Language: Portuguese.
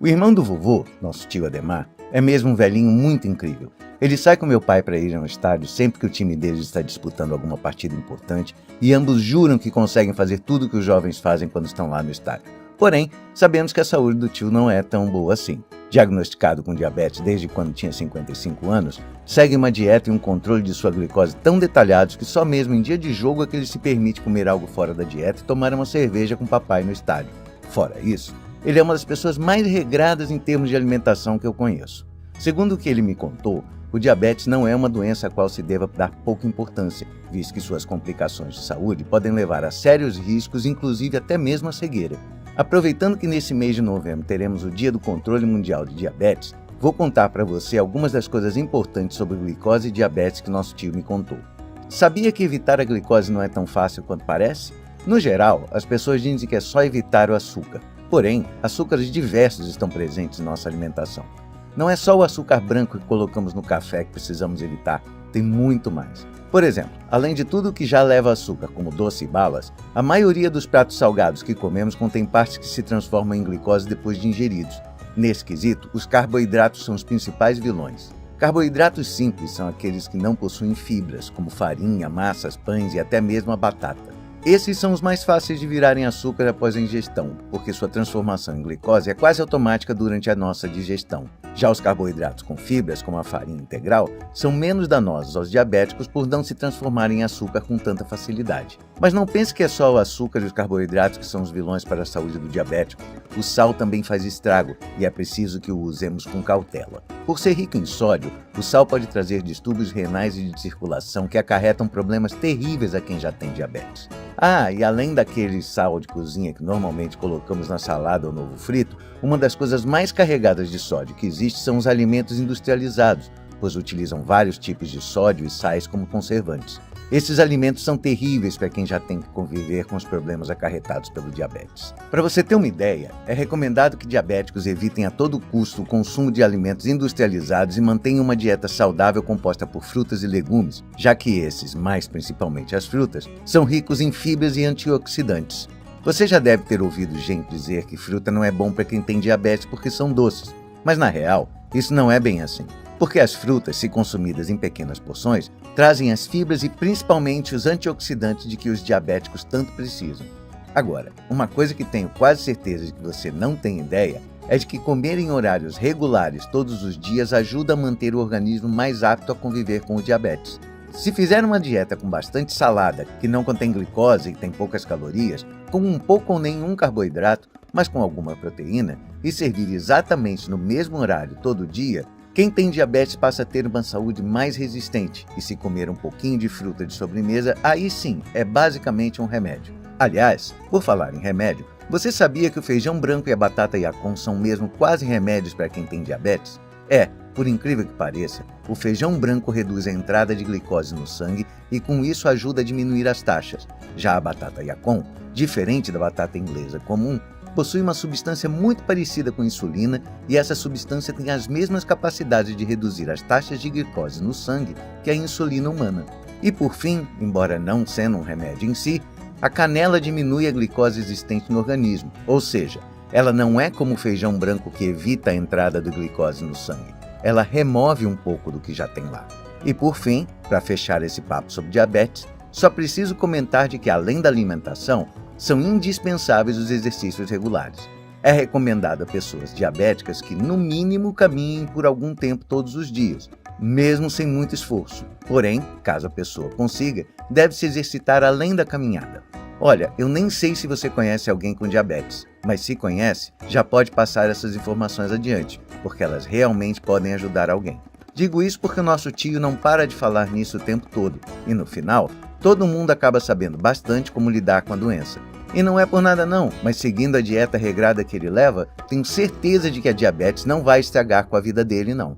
O irmão do vovô, nosso tio Ademar, é mesmo um velhinho muito incrível. Ele sai com meu pai para ir ao estádio sempre que o time deles está disputando alguma partida importante e ambos juram que conseguem fazer tudo o que os jovens fazem quando estão lá no estádio. Porém, sabemos que a saúde do tio não é tão boa assim. Diagnosticado com diabetes desde quando tinha 55 anos, segue uma dieta e um controle de sua glicose tão detalhados que só mesmo em dia de jogo é que ele se permite comer algo fora da dieta e tomar uma cerveja com o papai no estádio. Fora isso, ele é uma das pessoas mais regradas em termos de alimentação que eu conheço. Segundo o que ele me contou, o diabetes não é uma doença a qual se deva dar pouca importância, visto que suas complicações de saúde podem levar a sérios riscos, inclusive até mesmo a cegueira. Aproveitando que nesse mês de novembro teremos o Dia do Controle Mundial de Diabetes, vou contar para você algumas das coisas importantes sobre glicose e diabetes que nosso tio me contou. Sabia que evitar a glicose não é tão fácil quanto parece? No geral, as pessoas dizem que é só evitar o açúcar. Porém, açúcares diversos estão presentes em nossa alimentação. Não é só o açúcar branco que colocamos no café que precisamos evitar, tem muito mais. Por exemplo, além de tudo que já leva açúcar, como doce e balas, a maioria dos pratos salgados que comemos contém partes que se transformam em glicose depois de ingeridos. Nesse quesito, os carboidratos são os principais vilões. Carboidratos simples são aqueles que não possuem fibras, como farinha, massas, pães e até mesmo a batata. Esses são os mais fáceis de virarem açúcar após a ingestão, porque sua transformação em glicose é quase automática durante a nossa digestão. Já os carboidratos com fibras, como a farinha integral, são menos danosos aos diabéticos por não se transformarem em açúcar com tanta facilidade. Mas não pense que é só o açúcar e os carboidratos que são os vilões para a saúde do diabético. O sal também faz estrago e é preciso que o usemos com cautela. Por ser rico em sódio, o sal pode trazer distúrbios renais e de circulação que acarretam problemas terríveis a quem já tem diabetes. E além daquele sal de cozinha que normalmente colocamos na salada ou no ovo frito, uma das coisas mais carregadas de sódio que existe são os alimentos industrializados, pois utilizam vários tipos de sódio e sais como conservantes. Esses alimentos são terríveis para quem já tem que conviver com os problemas acarretados pelo diabetes. Para você ter uma ideia, é recomendado que diabéticos evitem a todo custo o consumo de alimentos industrializados e mantenham uma dieta saudável composta por frutas e legumes, já que esses, mais principalmente as frutas, são ricos em fibras e antioxidantes. Você já deve ter ouvido gente dizer que fruta não é bom para quem tem diabetes porque são doces, mas na real, isso não é bem assim. Porque as frutas, se consumidas em pequenas porções, trazem as fibras e principalmente os antioxidantes de que os diabéticos tanto precisam. Agora, uma coisa que tenho quase certeza de que você não tem ideia é de que comer em horários regulares todos os dias ajuda a manter o organismo mais apto a conviver com o diabetes. Se fizer uma dieta com bastante salada, que não contém glicose e tem poucas calorias, com um pouco ou nenhum carboidrato, mas com alguma proteína, e servir exatamente no mesmo horário todo dia, quem tem diabetes passa a ter uma saúde mais resistente e se comer um pouquinho de fruta de sobremesa, aí sim, é basicamente um remédio. Aliás, por falar em remédio, você sabia que o feijão branco e a batata Yacon são mesmo quase remédios para quem tem diabetes? Por incrível que pareça, o feijão branco reduz a entrada de glicose no sangue e com isso ajuda a diminuir as taxas. Já a batata Yacon, diferente da batata inglesa comum, possui uma substância muito parecida com insulina e essa substância tem as mesmas capacidades de reduzir as taxas de glicose no sangue que a insulina humana. E por fim, embora não sendo um remédio em si, a canela diminui a glicose existente no organismo, ou seja, ela não é como o feijão branco que evita a entrada da glicose no sangue, ela remove um pouco do que já tem lá. E por fim, para fechar esse papo sobre diabetes, só preciso comentar de que além da alimentação, são indispensáveis os exercícios regulares. É recomendado a pessoas diabéticas que, no mínimo, caminhem por algum tempo todos os dias, mesmo sem muito esforço. Porém, caso a pessoa consiga, deve se exercitar além da caminhada. Olha, eu nem sei se você conhece alguém com diabetes, mas se conhece, já pode passar essas informações adiante, porque elas realmente podem ajudar alguém. Digo isso porque o nosso tio não para de falar nisso o tempo todo, e no final, todo mundo acaba sabendo bastante como lidar com a doença. E não é por nada não, mas seguindo a dieta regrada que ele leva, tenho certeza de que a diabetes não vai estragar com a vida dele não.